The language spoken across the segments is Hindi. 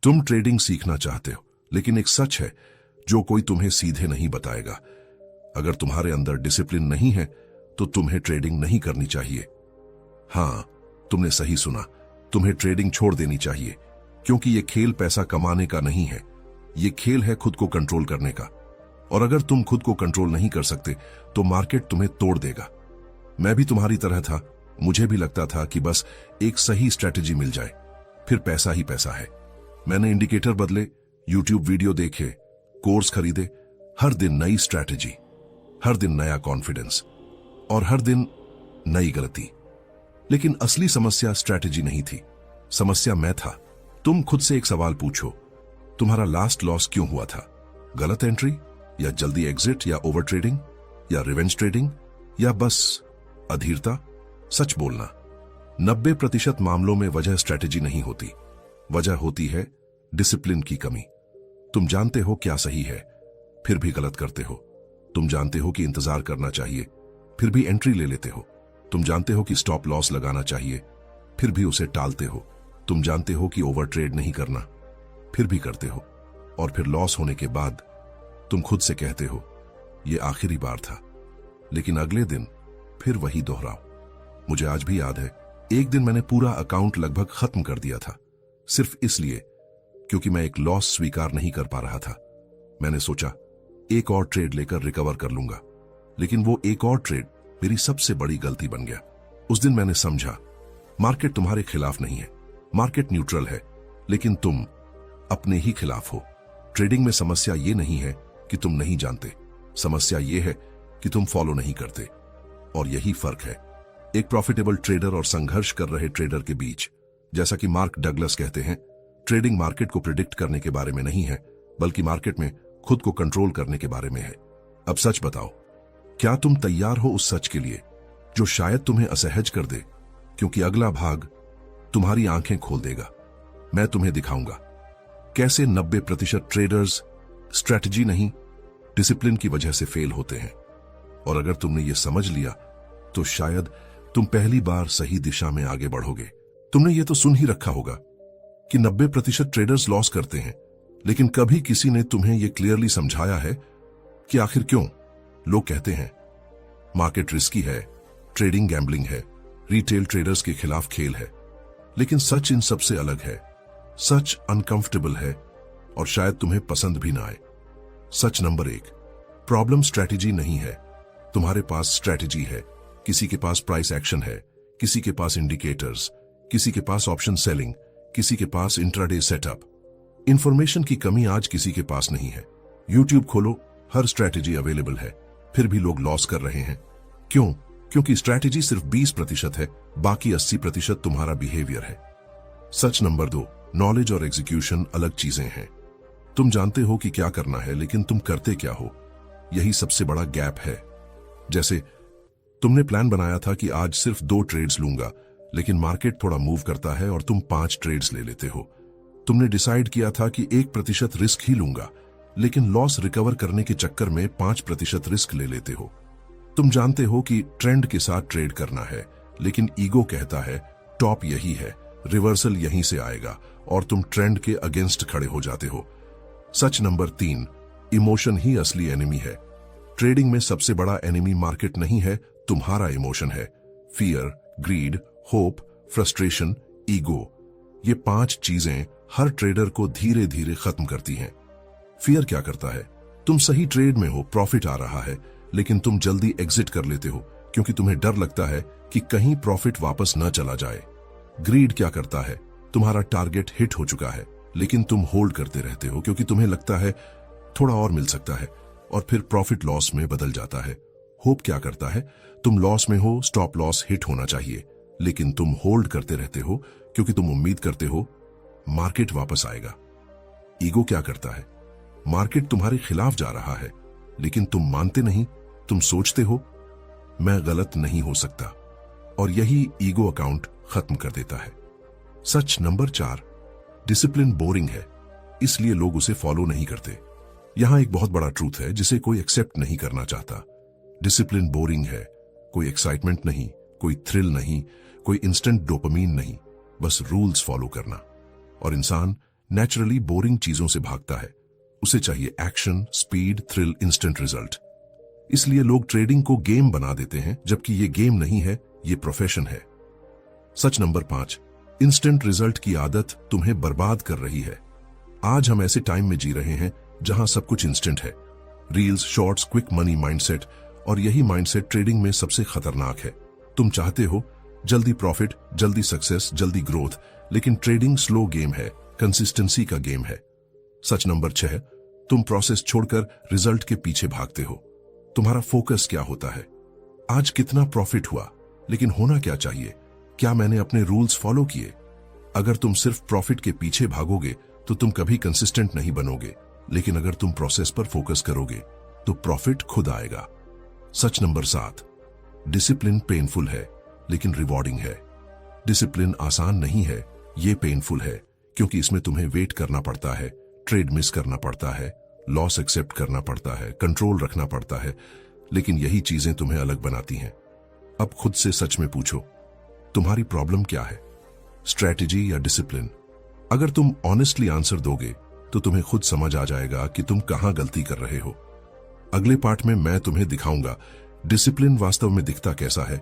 तुम ट्रेडिंग सीखना चाहते हो, लेकिन एक सच है जो कोई तुम्हें सीधे नहीं बताएगा। अगर तुम्हारे अंदर डिसिप्लिन नहीं है तो तुम्हें ट्रेडिंग नहीं करनी चाहिए। हाँ, तुमने सही सुना, तुम्हें ट्रेडिंग छोड़ देनी चाहिए, क्योंकि ये खेल पैसा कमाने का नहीं है। ये खेल है खुद को कंट्रोल करने का। और अगर तुम खुद को कंट्रोल नहीं कर सकते तो मार्केट तुम्हें तोड़ देगा। मैं भी तुम्हारी तरह था। मुझे भी लगता था कि बस एक सही स्ट्रेटेजी मिल जाए, फिर पैसा ही पैसा है। मैंने इंडिकेटर बदले, यूट्यूब वीडियो देखे, कोर्स खरीदे, हर दिन नई स्ट्रेटेजी, हर दिन नया कॉन्फिडेंस और हर दिन नई गलती। लेकिन असली समस्या स्ट्रेटेजी नहीं थी, समस्या मैं था। तुम खुद से एक सवाल पूछो, तुम्हारा लास्ट लॉस क्यों हुआ था? गलत एंट्री, या जल्दी एग्जिट, या ओवर ट्रेडिंग, या रिवेंज ट्रेडिंग, या बस अधीरता? सच बोलना, 90% मामलों में वजह स्ट्रेटेजी नहीं होती। वजह होती है डिसिप्लिन की कमी। तुम जानते हो क्या सही है, फिर भी गलत करते हो। तुम जानते हो कि इंतजार करना चाहिए, फिर भी एंट्री ले लेते हो। तुम जानते हो कि स्टॉप लॉस लगाना चाहिए, फिर भी उसे टालते हो। तुम जानते हो कि ओवर ट्रेड नहीं करना, फिर भी करते हो। और फिर लॉस होने के बाद तुम खुद से कहते हो, यह आखिरी बार था। लेकिन अगले दिन फिर वही दोहराओ। मुझे आज भी याद है, एक दिन मैंने पूरा अकाउंट लगभग खत्म कर दिया था, सिर्फ इसलिए क्योंकि मैं एक लॉस स्वीकार नहीं कर पा रहा था। मैंने सोचा एक और ट्रेड लेकर रिकवर कर लूंगा, लेकिन वो एक और ट्रेड मेरी सबसे बड़ी गलती बन गया। उस दिन मैंने समझा, मार्केट तुम्हारे खिलाफ नहीं है, मार्केट न्यूट्रल है, लेकिन तुम अपने ही खिलाफ हो। ट्रेडिंग में समस्या ये नहीं है कि तुम नहीं जानते, समस्या ये है कि तुम फॉलो नहीं करते। और यही फर्क है एक प्रॉफिटेबल ट्रेडर और संघर्ष कर रहे ट्रेडर के बीच। जैसा कि मार्क डगलस कहते हैं, ट्रेडिंग मार्केट को प्रिडिक्ट करने के बारे में नहीं है, बल्कि मार्केट में खुद को कंट्रोल करने के बारे में है। अब सच बताओ, क्या तुम तैयार हो उस सच के लिए जो शायद तुम्हें असहज कर दे? क्योंकि अगला भाग तुम्हारी आंखें खोल देगा। मैं तुम्हें दिखाऊंगा कैसे 90% ट्रेडर्स स्ट्रेटजी नहीं, डिसिप्लिन की वजह से फेल होते हैं। और अगर तुमने ये समझ लिया तो शायद तुम पहली बार सही दिशा में आगे बढ़ोगे। तुमने ये तो सुन ही रखा होगा कि 90% ट्रेडर्स लॉस करते हैं, लेकिन कभी किसी ने तुम्हें यह क्लियरली समझाया है कि आखिर क्यों? लोग कहते हैं मार्केट रिस्की है, ट्रेडिंग गैम्बलिंग है, रिटेल ट्रेडर्स के खिलाफ खेल है। लेकिन सच इन सबसे अलग है। सच अनकंफर्टेबल है और शायद तुम्हें पसंद भी ना आए। सच नंबर 1, प्रॉब्लम स्ट्रेटेजी नहीं है। तुम्हारे पास स्ट्रेटेजी है, किसी के पास प्राइस एक्शन है, किसी के पास इंडिकेटर्स, किसी के पास ऑप्शन सेलिंग, किसी के पास इंट्राडे सेटअप। इंफॉर्मेशन की कमी आज किसी के पास नहीं है। यूट्यूब खोलो, हर स्ट्रेटेजी अवेलेबल है, फिर भी लोग लॉस कर रहे हैं। क्यों? क्योंकि स्ट्रेटेजी सिर्फ 20% है, बाकी 80% तुम्हारा बिहेवियर है। सच नंबर 2, नॉलेज और एग्जीक्यूशन अलग चीजें हैं। तुम जानते हो कि क्या करना है, लेकिन तुम करते क्या हो? यही सबसे बड़ा गैप है। जैसे तुमने प्लान बनाया था कि आज सिर्फ 2 ट्रेड्स लूंगा, लेकिन मार्केट थोड़ा मूव करता है और तुम 5 ट्रेड्स ले लेते हो। तुमने डिसाइड किया था कि 1% रिस्क ही लूंगा, लेकिन लॉस रिकवर करने के चक्कर में 5% रिस्क ले लेते हो। तुम जानते हो कि ट्रेंड के साथ ट्रेड करना है, लेकिन ईगो कहता है टॉप यही है, रिवर्सल यहीं से आएगा, और तुम ट्रेंड के अगेंस्ट खड़े हो जाते हो। सच नंबर 3, इमोशन ही असली एनिमी है। ट्रेडिंग में सबसे बड़ा एनिमी मार्केट नहीं है, तुम्हारा इमोशन है। Fear, greed, hope, frustration, ego, ये 5 चीजें हर ट्रेडर को धीरे धीरे खत्म करती हैं। फियर क्या करता है? तुम सही ट्रेड में हो, प्रॉफिट आ रहा है, लेकिन तुम जल्दी एग्जिट कर लेते हो क्योंकि तुम्हें डर लगता है कि कहीं प्रॉफिट वापस न चला जाए। ग्रीड क्या करता है? तुम्हारा टारगेट हिट हो चुका है, लेकिन तुम होल्ड करते रहते हो क्योंकि तुम्हें लगता है थोड़ा और मिल सकता है, और फिर प्रॉफिट लॉस में बदल जाता है। होप क्या करता है? तुम लॉस में हो, स्टॉप लॉस हिट होना चाहिए, लेकिन तुम होल्ड करते रहते हो क्योंकि तुम उम्मीद करते हो मार्केट वापस आएगा। ईगो क्या करता है? मार्केट तुम्हारे खिलाफ जा रहा है, लेकिन तुम मानते नहीं, तुम सोचते हो मैं गलत नहीं हो सकता, और यही ईगो अकाउंट खत्म कर देता है। सच नंबर 4, डिसिप्लिन बोरिंग है, इसलिए लोग उसे फॉलो नहीं करते। यहां एक बहुत बड़ा ट्रूथ है जिसे कोई एक्सेप्ट नहीं करना चाहता। डिसिप्लिन बोरिंग है, कोई एक्साइटमेंट नहीं, कोई थ्रिल नहीं, कोई इंस्टेंट डोपामीन नहीं, बस रूल्स फॉलो करना। और इंसान नेचुरली बोरिंग चीजों से भागता है। उसे चाहिए action, speed, thrill, instant result. इसलिए लोग ट्रेडिंग को गेम बना देते हैं, जबकि ये गेम नहीं है, ये प्रोफेशन है। सच नंबर 5, इंस्टेंट रिजल्ट की आदत तुम्हें बर्बाद कर रही है। आज हम ऐसे टाइम में जी रहे हैं जहां सब कुछ इंस्टेंट है। Reels, shorts, quick money mindset, और यही माइंडसेट ट्रेडिंग में सबसे खतरनाक है। तुम चाहते हो जल्दी प्रॉफिट, जल्दी सक्सेस, जल्दी ग्रोथ, लेकिन ट्रेडिंग स्लो गेम है, कंसिस्टेंसी का गेम है। सच नंबर 6, तुम प्रोसेस छोड़कर रिजल्ट के पीछे भागते हो। तुम्हारा फोकस क्या होता है? आज कितना प्रॉफिट हुआ, लेकिन होना क्या चाहिए? क्या मैंने अपने रूल्स फॉलो किए? अगर तुम सिर्फ प्रॉफिट के पीछे भागोगे तो तुम कभी कंसिस्टेंट नहीं बनोगे, लेकिन अगर तुम प्रोसेस पर फोकस करोगे तो प्रॉफिट खुद आएगा। सच नंबर 7, डिसिप्लिन पेनफुल है लेकिन रिवॉर्डिंग है। डिसिप्लिन आसान नहीं है, ये पेनफुल है, क्योंकि इसमें तुम्हें वेट करना पड़ता है, ट्रेड मिस करना पड़ता है, लॉस एक्सेप्ट करना पड़ता है, कंट्रोल रखना पड़ता है, लेकिन यही चीजें तुम्हें अलग बनाती हैं। अब खुद से सच में पूछो, तुम्हारी प्रॉब्लम क्या है? स्ट्रैटेजी या डिसिप्लिन? अगर तुम ऑनेस्टली आंसर दोगे तो तुम्हें खुद समझ आ जाएगा कि तुम कहां गलती कर रहे हो। अगले पार्ट में मैं तुम्हें दिखाऊंगा डिसिप्लिन वास्तव में दिखता कैसा है।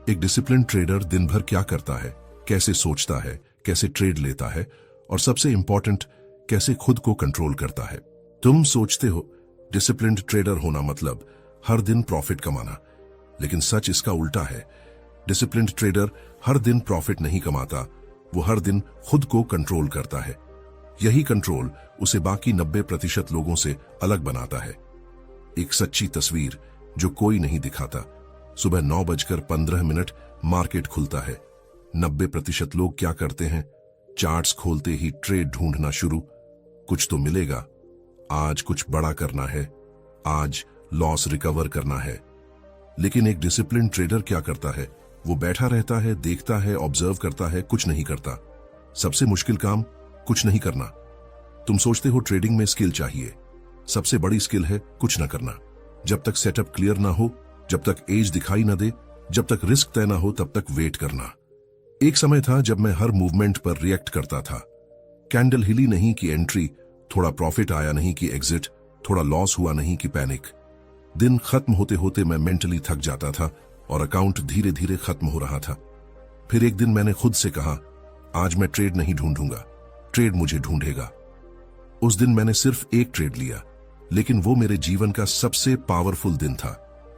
एक डिसिप्लिन ट्रेडर दिन भर क्या करता है, कैसे सोचता है, कैसे ट्रेड लेता है, और सबसे इंपॉर्टेंट, कैसे खुद को कंट्रोल करता है। तुम सोचते हो डिसिप्लिन्ड ट्रेडर होना मतलब हर दिन प्रॉफिट कमाना, लेकिन सच इसका उल्टा है। डिसिप्लिन्ड ट्रेडर हर दिन प्रॉफिट नहीं कमाता, वो हर दिन खुद को कंट्रोल करता है। यही कंट्रोल उसे बाकी 90% लोगों से अलग बनाता है। एक सच्ची तस्वीर जो कोई नहीं दिखाता। सुबह 9:15 मार्केट खुलता है। 90% लोग क्या करते हैं? चार्ट्स खोलते ही ट्रेड ढूंढना शुरू। कुछ तो मिलेगा, आज कुछ बड़ा करना है, आज लॉस रिकवर करना है। लेकिन एक डिसिप्लिन ट्रेडर क्या करता है? वो बैठा रहता है, देखता है, ऑब्जर्व करता है, कुछ नहीं करता। सबसे मुश्किल काम कुछ नहीं करना। तुम सोचते हो ट्रेडिंग में स्किल चाहिए, सबसे बड़ी स्किल है कुछ न करना। जब तक सेटअप क्लियर ना हो, जब तक एज दिखाई ना दे, जब तक रिस्क तय ना हो, तब तक वेट करना। एक समय था जब मैं हर मूवमेंट पर रिएक्ट करता था। कैंडल हिली नहीं कि एंट्री, थोड़ा प्रॉफिट आया नहीं कि एग्जिट, थोड़ा लॉस हुआ नहीं कि पैनिक। दिन खत्म होते होते मैं मेंटली थक जाता था और अकाउंट धीरे धीरे खत्म हो रहा था। फिर एक दिन मैंने खुद से कहा, आज मैं ट्रेड नहीं ढूंढूंगा, ट्रेड मुझे ढूंढेगा। उस दिन मैंने सिर्फ एक ट्रेड लिया, लेकिन वो मेरे जीवन का सबसे पावरफुल दिन था,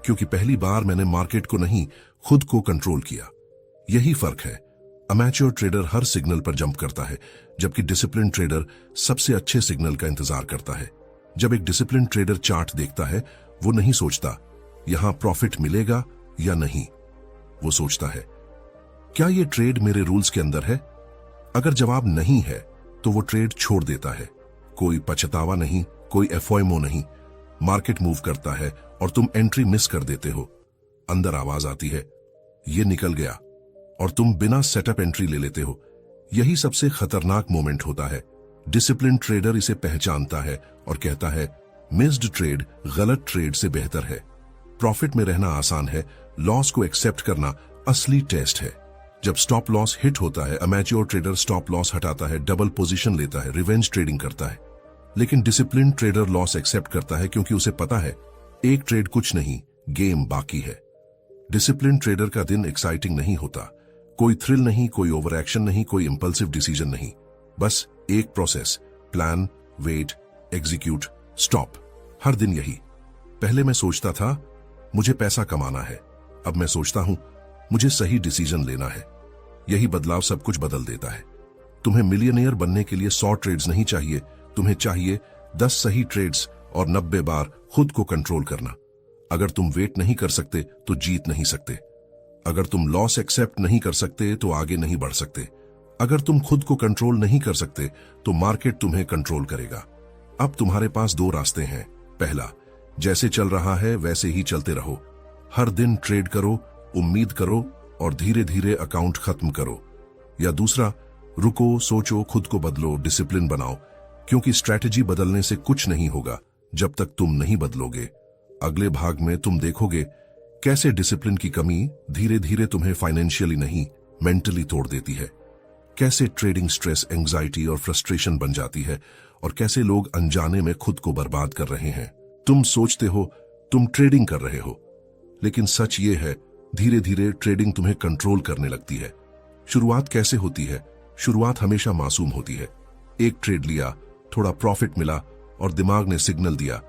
क्योंकि पहली बार मैंने मार्केट को नहीं, खुद को कंट्रोल किया। यही फर्क है। अमैच्योर ट्रेडर हर सिग्नल पर जंप करता है, जबकि डिसिप्लिन ट्रेडर सबसे अच्छे सिग्नल का इंतजार करता है। जब एक डिसिप्लिन ट्रेडर चार्ट देखता है, वो नहीं सोचता यहां प्रॉफिट मिलेगा या नहीं। वो सोचता है, क्या ये ट्रेड मेरे रूल्स के अंदर है? अगर जवाब नहीं है तो वो ट्रेड छोड़ देता है। कोई पछतावा नहीं, कोई एफओएमओ नहीं। मार्केट मूव करता है और तुम एंट्री मिस कर देते हो। अंदर आवाज आती है, ये निकल गया, और तुम बिना सेटअप एंट्री ले लेते हो। यही सबसे खतरनाक मोमेंट होता है। डिसिप्लिन ट्रेडर इसे पहचानता है और कहता है, मिस्ड ट्रेड गलत ट्रेड से बेहतर है। प्रॉफिट में रहना आसान है, लॉस को एक्सेप्ट करना असली टेस्ट है। जब स्टॉप लॉस हिट होता है, अमैच्योर ट्रेडर स्टॉप लॉस हटाता है, डबल पोजीशन लेता है, रिवेंज ट्रेडिंग करता है। लेकिन डिसिप्लिन ट्रेडर लॉस एक्सेप्ट करता है, क्योंकि उसे पता है एक ट्रेड कुछ नहीं, गेम बाकी है। डिसिप्लिन ट्रेडर का दिन एक्साइटिंग नहीं होता। कोई थ्रिल नहीं, कोई ओवर एक्शन नहीं, कोई इंपल्सिव डिसीजन नहीं। बस एक process, plan, wait, execute, stop. हर दिन यही। पहले मैं सोचता था मुझे पैसा कमाना है, अब मैं सोचता हूं मुझे सही डिसीजन लेना है। यही बदलाव सब कुछ बदल देता है। तुम्हें मिलियनेयर बनने के लिए 100 ट्रेड्स नहीं चाहिए, तुम्हें चाहिए 10 सही ट्रेड्स और 90 बार खुद को कंट्रोल करना। अगर तुम वेट नहीं कर सकते तो जीत नहीं सकते। अगर तुम लॉस एक्सेप्ट नहीं कर सकते तो आगे नहीं बढ़ सकते। अगर तुम खुद को कंट्रोल नहीं कर सकते तो मार्केट तुम्हें कंट्रोल करेगा। अब तुम्हारे पास 2 रास्ते हैं। पहला, जैसे चल रहा है वैसे ही चलते रहो। हर दिन ट्रेड करो, उम्मीद करो और धीरे धीरे अकाउंट खत्म करो। या दूसरा, रुको, सोचो, खुद को बदलो, डिसिप्लिन बनाओ, क्योंकि स्ट्रैटेजी बदलने से कुछ नहीं होगा जब तक तुम नहीं बदलोगे। अगले भाग में तुम देखोगे कैसे डिसिप्लिन की कमी धीरे धीरे तुम्हें फाइनेंशियली नहीं, मेंटली तोड़ देती है। कैसे ट्रेडिंग स्ट्रेस, एंजाइटी और फ्रस्ट्रेशन बन जाती है और कैसे लोग अनजाने में खुद को बर्बाद कर रहे हैं। तुम सोचते हो तुम ट्रेडिंग कर रहे हो, लेकिन सच ये है धीरे धीरे ट्रेडिंग तुम्हें कंट्रोल करने लगती है। शुरुआत कैसे होती है? शुरुआत हमेशा मासूम होती है। एक ट्रेड लिया, थोड़ा प्रॉफिट मिला और दिमाग ने सिग्नल दिया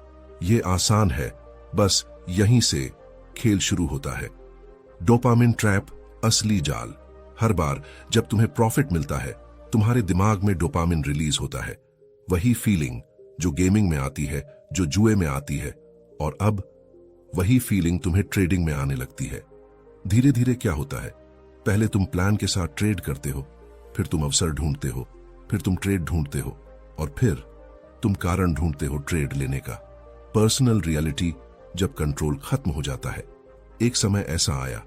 ये आसान है। बस यहीं से खेल शुरू होता है। डोपामिन ट्रैप, असली जाल। हर बार जब तुम्हें प्रॉफिट मिलता है तुम्हारे दिमाग में डोपामिन रिलीज होता है। वही फीलिंग जो गेमिंग में आती है, जो जुए में आती है, और अब वही फीलिंग तुम्हें ट्रेडिंग में आने लगती है। धीरे धीरे क्या होता है, पहले तुम प्लान के साथ ट्रेड करते हो, फिर तुम अवसर ढूंढते हो, फिर तुम ट्रेड ढूंढते हो, और फिर तुम कारण ढूंढते हो ट्रेड लेने का। पर्सनल रियलिटी जब कंट्रोल खत्म हो जाता है। एक समय ऐसा आया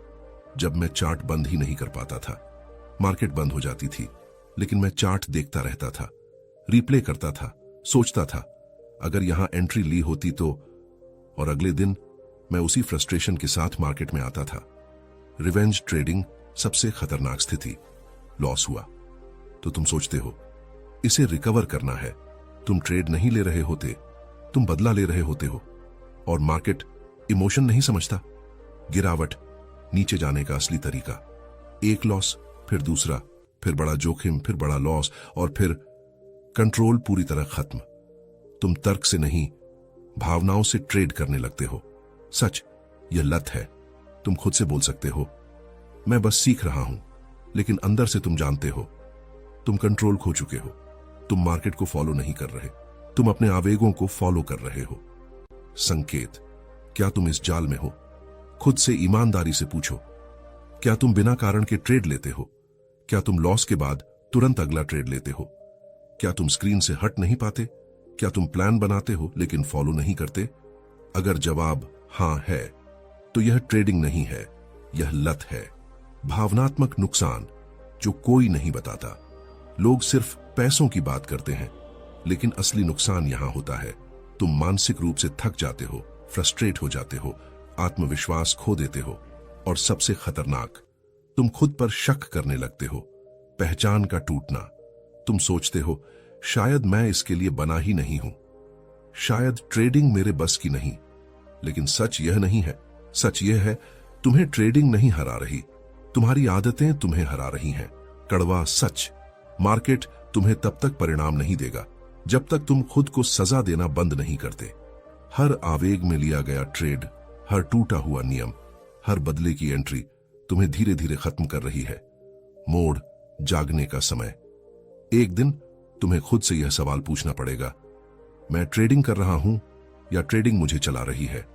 जब मैं चार्ट बंद ही नहीं कर पाता था। मार्केट बंद हो जाती थी लेकिन मैं चार्ट देखता रहता था, रिप्ले करता था, सोचता था अगर यहां एंट्री ली होती तो, और अगले दिन मैं उसी फ्रस्ट्रेशन के साथ मार्केट में आता था। रिवेंज ट्रेडिंग सबसे खतरनाक स्थिति। लॉस हुआ तो तुम सोचते हो इसे रिकवर करना है। तुम ट्रेड नहीं ले रहे होते, तुम बदला ले रहे होते हो, और मार्केट इमोशन नहीं समझता। गिरावट, नीचे जाने का असली तरीका। एक लॉस, फिर दूसरा, फिर बड़ा जोखिम, फिर बड़ा लॉस, और फिर कंट्रोल पूरी तरह खत्म। तुम तर्क से नहीं, भावनाओं से ट्रेड करने लगते हो। सच, यह लत है। तुम खुद से बोल सकते हो मैं बस सीख रहा हूं, लेकिन अंदर से तुम जानते हो तुम कंट्रोल खो चुके हो। तुम मार्केट को फॉलो नहीं कर रहे, तुम अपने आवेगों को फॉलो कर रहे हो। संकेत, क्या तुम इस जाल में हो? खुद से ईमानदारी से पूछो, क्या तुम बिना कारण के ट्रेड लेते हो? क्या तुम लॉस के बाद तुरंत अगला ट्रेड लेते हो? क्या तुम स्क्रीन से हट नहीं पाते? क्या तुम प्लान बनाते हो लेकिन फॉलो नहीं करते? अगर जवाब हां है तो यह ट्रेडिंग नहीं है, यह लत है। भावनात्मक नुकसान जो कोई नहीं बताता। लोग सिर्फ पैसों की बात करते हैं, लेकिन असली नुकसान यहां होता है तुम मानसिक रूप से थक जाते हो, फ्रस्ट्रेट हो जाते हो, आत्मविश्वास खो देते हो, और सबसे खतरनाक, तुम खुद पर शक करने लगते हो। पहचान का टूटना। तुम सोचते हो शायद मैं इसके लिए बना ही नहीं हूं, शायद ट्रेडिंग मेरे बस की नहीं। लेकिन सच यह नहीं है। सच यह है तुम्हें ट्रेडिंग नहीं हरा रही, तुम्हारी आदतें तुम्हें हरा रही हैं। कड़वा सच, मार्केट तुम्हें तब तक परिणाम नहीं देगा जब तक तुम खुद को सजा देना बंद नहीं करते। हर आवेग में लिया गया ट्रेड, हर टूटा हुआ नियम, हर बदले की एंट्री तुम्हें धीरे धीरे खत्म कर रही है। मोड़, जागने का समय। एक दिन तुम्हें खुद से यह सवाल पूछना पड़ेगा, मैं ट्रेडिंग कर रहा हूं या ट्रेडिंग मुझे चला रही है?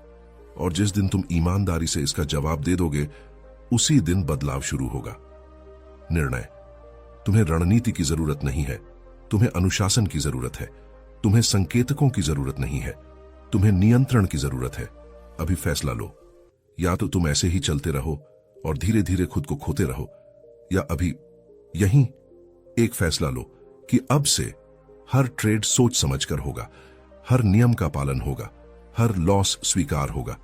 और जिस दिन तुम ईमानदारी से इसका जवाब दे दोगे, उसी दिन बदलाव शुरू होगा। निर्णय। तुम्हें रणनीति की जरूरत नहीं है, तुम्हें अनुशासन की जरूरत है। तुम्हें संकेतकों की जरूरत नहीं है, तुम्हें नियंत्रण की जरूरत है। अभी फैसला लो, या तो तुम ऐसे ही चलते रहो और धीरे धीरे खुद को खोते रहो, या अभी यहीं एक फैसला लो कि अब से हर ट्रेड सोच समझकर होगा, हर नियम का पालन होगा, हर लॉस स्वीकार होगा।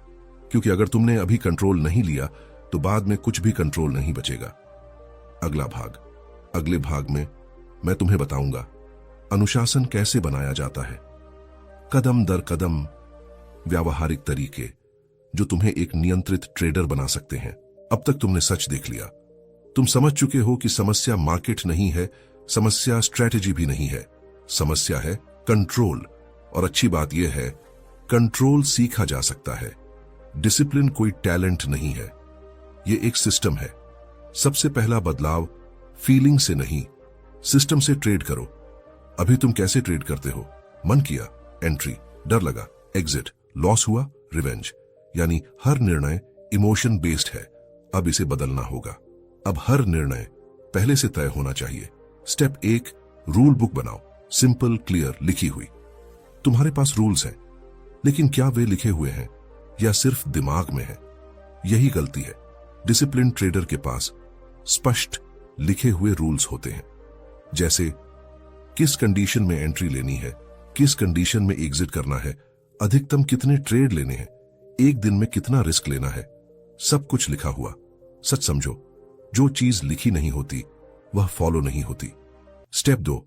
क्योंकि अगर तुमने अभी कंट्रोल नहीं लिया तो बाद में कुछ भी कंट्रोल नहीं बचेगा। अगला भाग। अगले भाग में मैं तुम्हें बताऊंगा अनुशासन कैसे बनाया जाता है, कदम दर कदम व्यावहारिक तरीके जो तुम्हें एक नियंत्रित ट्रेडर बना सकते हैं। अब तक तुमने सच देख लिया। तुम समझ चुके हो कि समस्या मार्केट नहीं है, समस्या स्ट्रेटेजी भी नहीं है, समस्या है कंट्रोल। और अच्छी बात यह है कंट्रोल सीखा जा सकता है। डिसिप्लिन कोई टैलेंट नहीं है, यह एक सिस्टम है। सबसे पहला बदलाव फीलिंग से नहीं, सिस्टम से ट्रेड करो। अभी तुम कैसे ट्रेड करते हो? मन किया, एंट्री, डर लगा, एग्जिट, लॉस हुआ, रिवेंज। यानी हर निर्णय इमोशन बेस्ड है। अब इसे बदलना होगा। अब हर निर्णय पहले से तय होना चाहिए। स्टेप 1, रूल बुक बनाओ, सिंपल, क्लियर, लिखी हुई। तुम्हारे पास रूल्स हैं, लेकिन क्या वे लिखे हुए हैं या सिर्फ दिमाग में है? यही गलती है। डिसिप्लिन ट्रेडर के पास स्पष्ट लिखे हुए रूल्स होते हैं, जैसे किस कंडीशन में एंट्री लेनी है, किस कंडीशन में एग्जिट करना है, अधिकतम कितने ट्रेड लेने हैं, एक दिन में कितना रिस्क लेना है। सब कुछ लिखा हुआ। सच समझो, जो चीज लिखी नहीं होती वह फॉलो नहीं होती। स्टेप 2,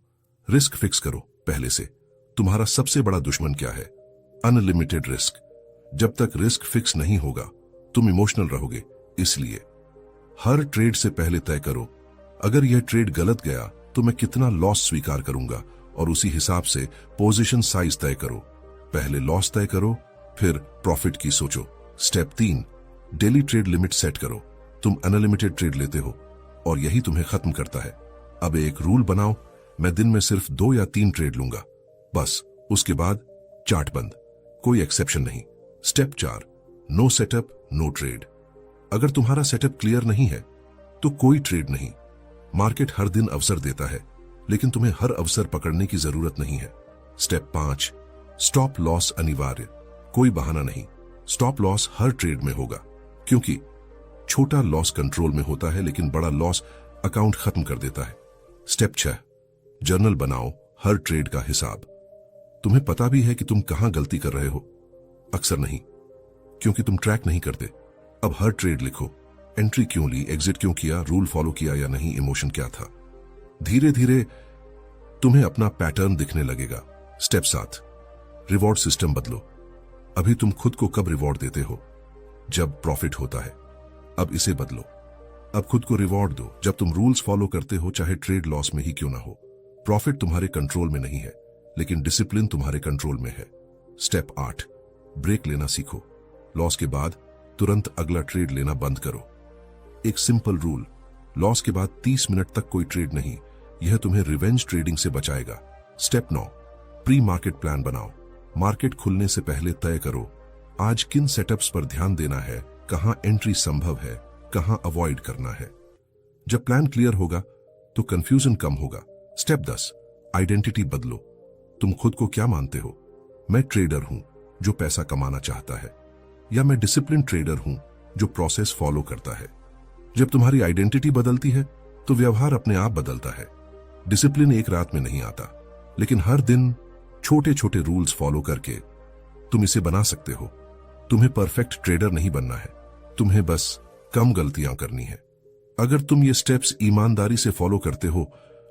रिस्क फिक्स करो पहले से। तुम्हारा सबसे बड़ा दुश्मन क्या है? Unlimited risk. जब तक रिस्क फिक्स नहीं होगा तुम इमोशनल रहोगे। इसलिए हर ट्रेड से पहले तय करो, अगर यह ट्रेड गलत गया तो मैं कितना लॉस स्वीकार करूंगा, और उसी हिसाब से पोजीशन साइज तय करो। पहले लॉस तय करो, फिर प्रॉफिट की सोचो। Step 3, daily trade limit set करो। तुम अनलिमिटेड ट्रेड लेते हो और यही तुम्हें खत्म करता है। अब एक रूल बनाओ, मैं दिन में सिर्फ 2 या 3 ट्रेड लूंगा, बस। उसके बाद चार्ट बंद, कोई एक्सेप्शन नहीं। Step 4, no setup no trade. अगर तुम्हारा सेटअप क्लियर नहीं है तो कोई ट्रेड नहीं। मार्केट हर दिन अवसर देता है, लेकिन तुम्हें हर अवसर पकड़ने की जरूरत नहीं है। स्टेप 5, स्टॉप लॉस अनिवार्य। कोई बहाना नहीं, स्टॉप लॉस हर ट्रेड में होगा, क्योंकि छोटा लॉस कंट्रोल में होता है लेकिन बड़ा लॉस अकाउंट खत्म कर देता है। स्टेप 6, जर्नल बनाओ हर ट्रेड का हिसाब। तुम्हें पता भी है कि तुम कहां गलती कर रहे हो? अक्सर नहीं, क्योंकि तुम ट्रैक नहीं करते। अब हर ट्रेड लिखो, एंट्री क्यों ली, एग्जिट क्यों किया, रूल फॉलो किया या नहीं, इमोशन क्या था। धीरे धीरे तुम्हें अपना पैटर्न दिखने लगेगा। स्टेप 7, रिवॉर्ड सिस्टम बदलो। अभी तुम खुद को कब रिवॉर्ड देते हो? जब प्रॉफिट होता है। अब इसे बदलो। अब खुद को रिवॉर्ड दो जब तुम रूल्स फॉलो करते हो, चाहे ट्रेड लॉस में ही क्यों ना हो। प्रॉफिट तुम्हारे कंट्रोल में नहीं है, लेकिन डिसिप्लिन तुम्हारे कंट्रोल में है। स्टेप 8, ब्रेक लेना सीखो। लॉस के बाद तुरंत अगला ट्रेड लेना बंद करो। एक सिंपल रूल, लॉस के बाद 30 मिनट तक कोई ट्रेड नहीं। यह तुम्हें रिवेंज ट्रेडिंग से बचाएगा। स्टेप 9, प्री मार्केट प्लान बनाओ। मार्केट खुलने से पहले तय करो आज किन सेटअप्स पर ध्यान देना है, कहां एंट्री संभव है, कहां अवॉइड करना है। जब प्लान क्लियर होगा तो कंफ्यूजन कम होगा। स्टेप 10, आइडेंटिटी बदलो। तुम खुद को क्या मानते हो? मैं ट्रेडर हूं जो पैसा कमाना चाहता है, या मैं डिसिप्लिन ट्रेडर हूं जो प्रोसेस फॉलो करता है। जब तुम्हारी आइडेंटिटी बदलती है तो व्यवहार अपने आप बदलता है। डिसिप्लिन एक रात में नहीं आता, लेकिन हर दिन छोटे छोटे रूल्स फॉलो करके तुम इसे बना सकते हो। तुम्हें परफेक्ट ट्रेडर नहीं बनना है, तुम्हें बस कम गलतियां करनी है। अगर तुम ये स्टेप्स ईमानदारी से फॉलो करते हो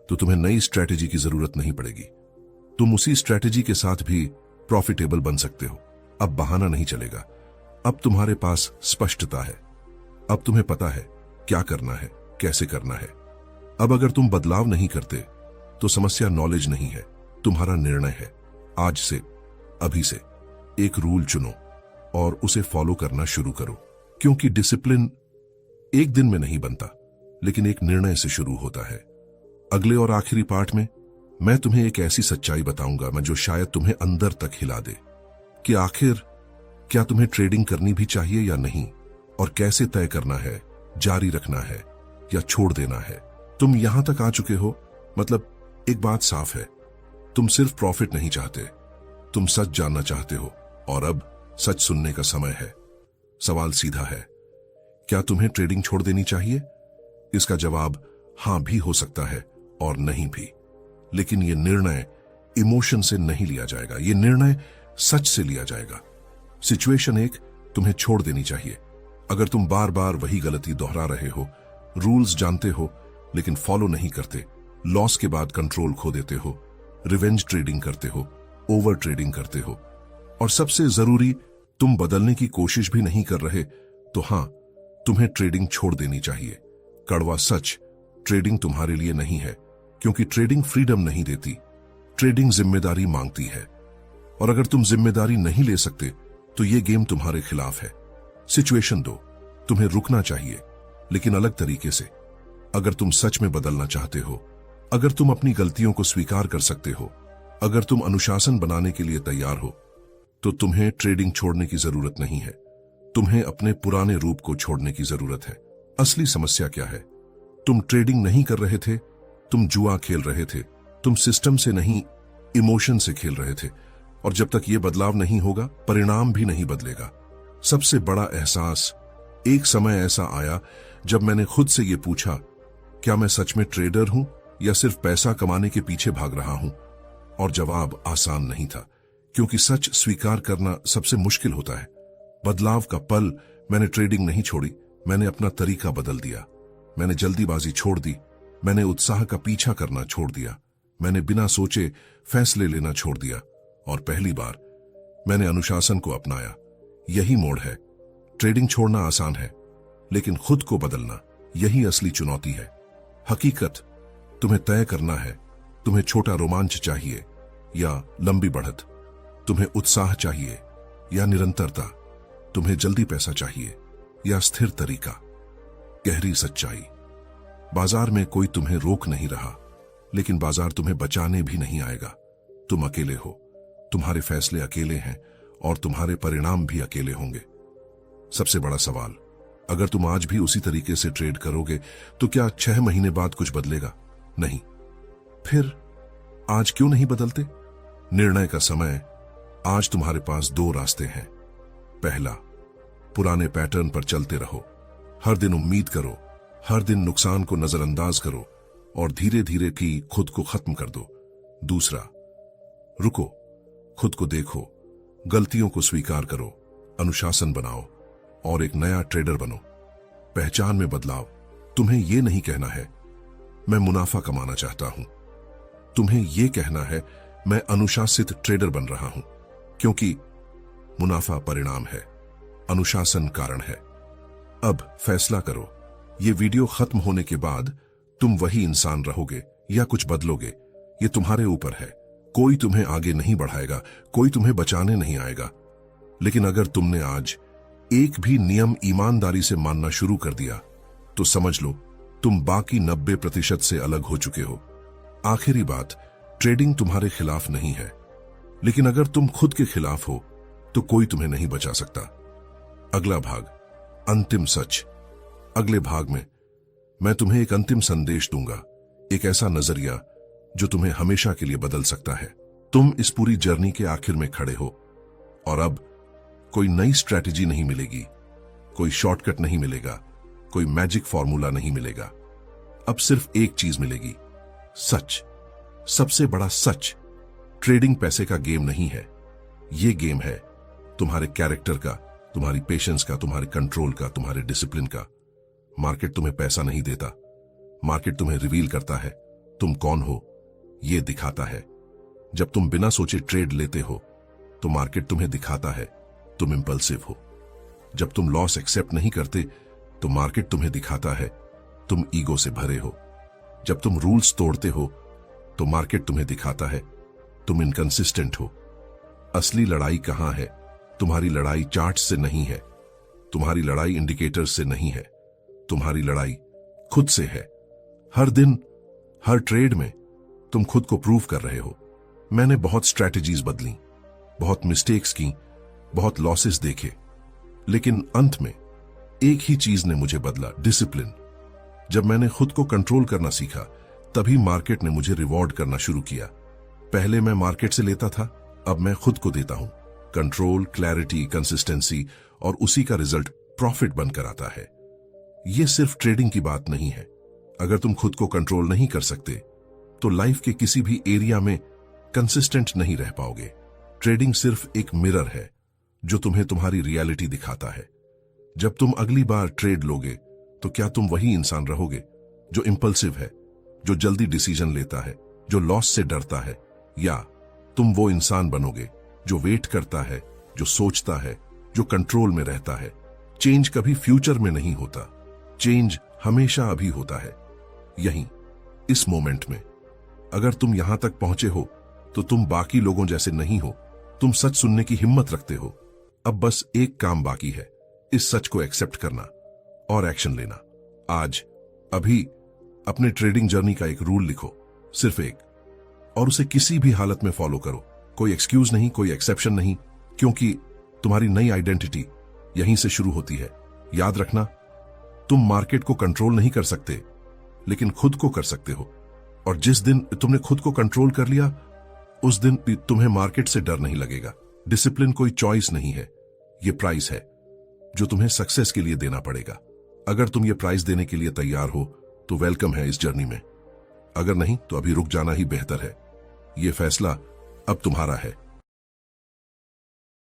तो तुम्हें नई स्ट्रैटेजी की जरूरत नहीं पड़ेगी। तुम उसी स्ट्रैटेजी के साथ भी प्रॉफिटेबल बन सकते हो। अब बहाना नहीं चलेगा, अब तुम्हारे पास स्पष्टता है। अब तुम्हें पता है क्या करना है, कैसे करना है। अब अगर तुम बदलाव नहीं करते तो समस्या नॉलेज नहीं है, तुम्हारा निर्णय है। आज से, अभी से एक रूल चुनो और उसे फॉलो करना शुरू करो, क्योंकि डिसिप्लिन एक दिन में नहीं बनता, लेकिन एक निर्णय से शुरू होता है। अगले और आखिरी पार्ट में मैं तुम्हें एक ऐसी सच्चाई बताऊंगा मैं जो शायद तुम्हें अंदर तक हिला दे कि आखिर क्या तुम्हें ट्रेडिंग करनी भी चाहिए या नहीं, और कैसे तय करना है, जारी रखना है या छोड़ देना है। तुम यहां तक आ चुके हो, मतलब एक बात साफ है, तुम सिर्फ प्रॉफिट नहीं चाहते, तुम सच जानना चाहते हो, और अब सच सुनने का समय है। सवाल सीधा है, क्या तुम्हें ट्रेडिंग छोड़ देनी चाहिए? इसका जवाब हां भी हो सकता है और नहीं भी, लेकिन यह निर्णय इमोशन से नहीं लिया जाएगा, यह निर्णय सच से लिया जाएगा। सिचुएशन 1, तुम्हें छोड़ देनी चाहिए। अगर तुम बार बार वही गलती दोहरा रहे हो, रूल्स जानते हो लेकिन फॉलो नहीं करते, लॉस के बाद कंट्रोल खो देते हो, रिवेंज ट्रेडिंग करते हो, ओवर ट्रेडिंग करते हो, और सबसे जरूरी तुम बदलने की कोशिश भी नहीं कर रहे, तो हां, तुम्हें ट्रेडिंग छोड़ देनी चाहिए। कड़वा सच, ट्रेडिंग तुम्हारे लिए नहीं है, क्योंकि ट्रेडिंग फ्रीडम नहीं देती, ट्रेडिंग जिम्मेदारी मांगती है। और अगर तुम जिम्मेदारी नहीं ले सकते तो यह गेम तुम्हारे खिलाफ है। सिचुएशन 2, तुम्हें रुकना चाहिए, लेकिन अलग तरीके से। अगर तुम सच में बदलना चाहते हो, अगर तुम अपनी गलतियों को स्वीकार कर सकते हो, अगर तुम अनुशासन बनाने के लिए तैयार हो, तो तुम्हें ट्रेडिंग छोड़ने की जरूरत नहीं है, तुम्हें अपने पुराने रूप को छोड़ने की जरूरत है। असली समस्या क्या है? तुम ट्रेडिंग नहीं कर रहे थे, तुम जुआ खेल रहे थे, तुम सिस्टम से नहीं इमोशन से खेल रहे थे, और जब तक यह बदलाव नहीं होगा परिणाम भी नहीं बदलेगा। सबसे बड़ा एहसास, एक समय ऐसा आया जब मैंने खुद से यह पूछा, क्या मैं सच में ट्रेडर हूं या सिर्फ पैसा कमाने के पीछे भाग रहा हूं? और जवाब आसान नहीं था, क्योंकि सच स्वीकार करना सबसे मुश्किल होता है। बदलाव का पल, मैंने ट्रेडिंग नहीं छोड़ी, मैंने अपना तरीका बदल दिया। मैंने जल्दीबाजी छोड़ दी, मैंने उत्साह का पीछा करना छोड़ दिया। मैंने बिना सोचे फैसले लेना छोड़ दिया और पहली बार मैंने अनुशासन को अपनाया। यही मोड़ है। ट्रेडिंग छोड़ना आसान है, लेकिन खुद को बदलना यही असली चुनौती है। हकीकत तुम्हें तय करना है, तुम्हें छोटा रोमांच चाहिए या लंबी बढ़त, तुम्हें उत्साह चाहिए या निरंतरता, तुम्हें जल्दी पैसा चाहिए या स्थिर तरीका। गहरी सच्चाई, बाजार में कोई तुम्हें रोक नहीं रहा, लेकिन बाजार तुम्हें बचाने भी नहीं आएगा। तुम अकेले हो, तुम्हारे फैसले अकेले हैं और तुम्हारे परिणाम भी अकेले होंगे। सबसे बड़ा सवाल, अगर तुम आज भी उसी तरीके से ट्रेड करोगे तो क्या 6 महीने बाद कुछ बदलेगा? नहीं। फिर आज क्यों नहीं बदलते? निर्णय का समय। आज तुम्हारे पास 2 रास्ते हैं। पहला, पुराने पैटर्न पर चलते रहो, हर दिन उम्मीद करो, हर दिन नुकसान को नजरअंदाज करो और धीरे धीरे की खुद को खत्म कर दो। दूसरा, रुको, खुद को देखो, गलतियों को स्वीकार करो, अनुशासन बनाओ और एक नया ट्रेडर बनो। पहचान में बदलाव। तुम्हें यह नहीं कहना है मैं मुनाफा कमाना चाहता हूं, तुम्हें यह कहना है मैं अनुशासित ट्रेडर बन रहा हूं, क्योंकि मुनाफा परिणाम है, अनुशासन कारण है। अब फैसला करो, यह वीडियो खत्म होने के बाद तुम वही इंसान रहोगे या कुछ बदलोगे, यह तुम्हारे ऊपर है। कोई तुम्हें आगे नहीं बढ़ाएगा, कोई तुम्हें बचाने नहीं आएगा। लेकिन अगर तुमने आज एक भी नियम ईमानदारी से मानना शुरू कर दिया तो समझ लो तुम बाकी 90% से अलग हो चुके हो। आखिरी बात, ट्रेडिंग तुम्हारे खिलाफ नहीं है, लेकिन अगर तुम खुद के खिलाफ हो तो कोई तुम्हें नहीं बचा सकता। अगला भाग, अंतिम सच। अगले भाग में मैं तुम्हें एक अंतिम संदेश दूंगा, एक ऐसा नजरिया जो तुम्हें हमेशा के लिए बदल सकता है। तुम इस पूरी जर्नी के आखिर में खड़े हो और अब कोई नई स्ट्रैटेजी नहीं मिलेगी, कोई शॉर्टकट नहीं मिलेगा, कोई मैजिक फॉर्मूला नहीं मिलेगा। अब सिर्फ एक चीज मिलेगी, सच। सबसे बड़ा सच, ट्रेडिंग पैसे का गेम नहीं है, यह गेम है तुम्हारे कैरेक्टर का, तुम्हारी पेशेंस का, तुम्हारे कंट्रोल का, तुम्हारे डिसिप्लिन का। मार्केट तुम्हें पैसा नहीं देता, मार्केट तुम्हें रिवील करता है तुम कौन हो, यह दिखाता है। जब तुम बिना सोचे ट्रेड लेते हो तो मार्केट तुम्हें दिखाता है तुम इंपल्सिव हो। जब तुम लॉस एक्सेप्ट नहीं करते तो मार्केट तुम्हें दिखाता है तुम ईगो से भरे हो। जब तुम रूल्स तोड़ते हो तो मार्केट तुम्हें दिखाता है तुम इनकंसिस्टेंट हो। असली लड़ाई कहां है? तुम्हारी लड़ाई चार्ट से नहीं है, तुम्हारी लड़ाई इंडिकेटर्स से नहीं है, तुम्हारी लड़ाई खुद से है। हर दिन, हर ट्रेड में तुम खुद को प्रूव कर रहे हो। मैंने बहुत स्ट्रैटेजीज बदली, बहुत मिस्टेक्स की, बहुत लॉसेस देखे, लेकिन अंत में एक ही चीज ने मुझे बदला, डिसिप्लिन। जब मैंने खुद को कंट्रोल करना सीखा तभी मार्केट ने मुझे रिवॉर्ड करना शुरू किया। पहले मैं मार्केट से लेता था, अब मैं खुद को देता हूं। कंट्रोल, क्लैरिटी, कंसिस्टेंसी और उसी का रिजल्ट प्रॉफिट बनकर आता है। यह सिर्फ ट्रेडिंग की बात नहीं है। अगर तुम खुद को कंट्रोल नहीं कर सकते तो लाइफ के किसी भी एरिया में कंसिस्टेंट नहीं रह पाओगे। ट्रेडिंग सिर्फ एक मिरर है जो तुम्हें तुम्हारी रियलिटी दिखाता है। जब तुम अगली बार ट्रेड लोगे तो क्या तुम वही इंसान रहोगे जो इंपल्सिव है, जो जल्दी डिसीजन लेता है, जो लॉस से डरता है, या तुम वो इंसान बनोगे जो वेट करता है, जो सोचता है, जो कंट्रोल में रहता है? चेंज कभी फ्यूचर में नहीं होता, चेंज हमेशा अभी होता है, यहीं इस मोमेंट में। अगर तुम यहां तक पहुंचे हो तो तुम बाकी लोगों जैसे नहीं हो, तुम सच सुनने की हिम्मत रखते हो। अब बस एक काम बाकी है, इस सच को एक्सेप्ट करना और एक्शन लेना। आज, अभी अपने ट्रेडिंग जर्नी का एक रूल लिखो, सिर्फ एक, और उसे किसी भी हालत में फॉलो करो। कोई एक्सक्यूज नहीं, कोई एक्सेप्शन नहीं, क्योंकि तुम्हारी नई आइडेंटिटी यहीं से शुरू होती है। याद रखना, तुम मार्केट को कंट्रोल नहीं कर सकते, लेकिन खुद को कर सकते हो। और जिस दिन तुमने खुद को कंट्रोल कर लिया, उस दिन तुम्हें मार्केट से डर नहीं लगेगा। डिसिप्लिन कोई चॉइस नहीं है, यह प्राइस है जो तुम्हें सक्सेस के लिए देना पड़ेगा। अगर तुम ये प्राइस देने के लिए तैयार हो तो वेलकम है इस जर्नी में। अगर नहीं तो अभी रुक जाना ही बेहतर है। यह फैसला अब तुम्हारा है।